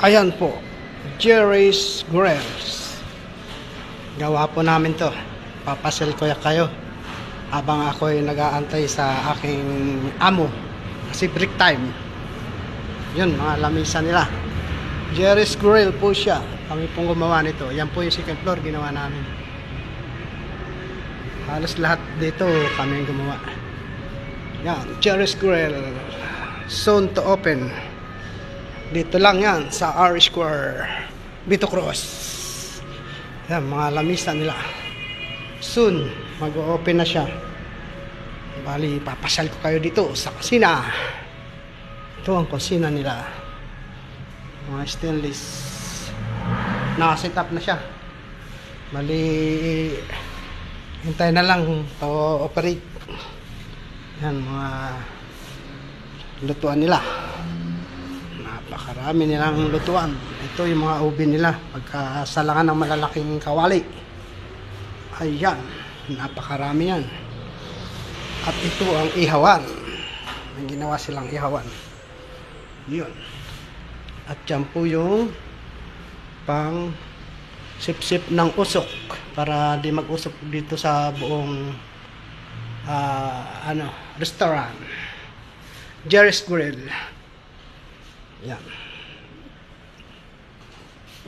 Ayan po, Jerry's Grills. Gawa po namin to. Papasel ko kayo habang ako'y nag-aantay sa aking amo. Kasi break time. Yun, mga lamisa nila. Jerry's Grill po siya. Kami pong gumawa nito. Yan po yung second floor ginawa namin. Halos lahat dito kami yung gumawa. Yan, Jerry's Grill. Soon to open. Dito lang yan sa R Square, Vito Cross. Yan, mga lamisa nila. Soon mag-o-open na siya. Bali, papasyal ko kayo dito sa kusina. Ito ang kusina nila. Mga stainless. Nakaset up na siya. Bali, hintay na lang to operate. Yan, mga lutuan nila. Napakarami nilang lutuan. Ito yung mga ube nila pagkasalangan ng malalaking kawali. Ayan, napakarami yan. At ito ang ihawan. May ginawa silang ihawan. Yun. At yan po yung pang sip-sip ng usok para di mag-usok dito sa buong restaurant. Jerry's Grill. Yan.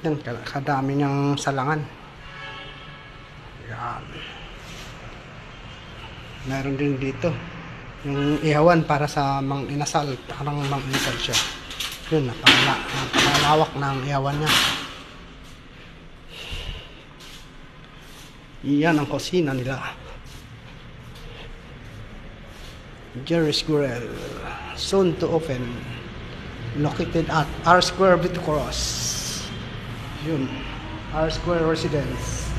Yan, kadami niyang salangan. Yan. Meron din dito yung ihawan para sa mang-inasal. Parang mang-inasal siya. Yun, napakalawak ng ihawan niya. Yan ang kusina nila. Jerry's Grill. Soon to open. Located at R Square, Vito Cross. Yun, R Square Residence.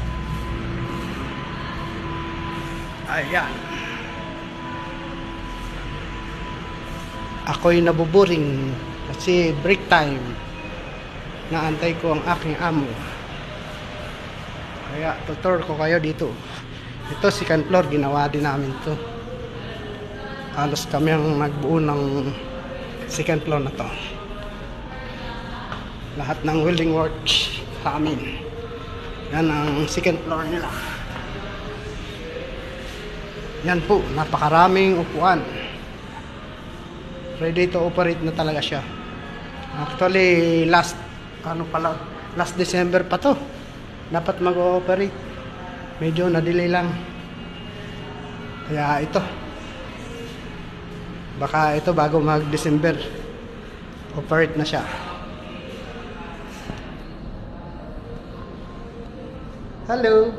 Ayan. Ako'y nabuburing kasi break time. Naantay ko ang aking amo. Kaya tutor ko kayo dito. Ito second floor, ginawa din namin to. Halos kami ang nagbuo ng second floor na to. Lahat ng welding work sa amin. Yan ang second floor nila. Yan po, napakaraming upuan. Ready to operate na talaga siya. Actually, last December pa to. Dapat mag-ooperate. Medyo na-delay lang. Kaya ito. Baka ito bago mag-December operate na siya. Hello.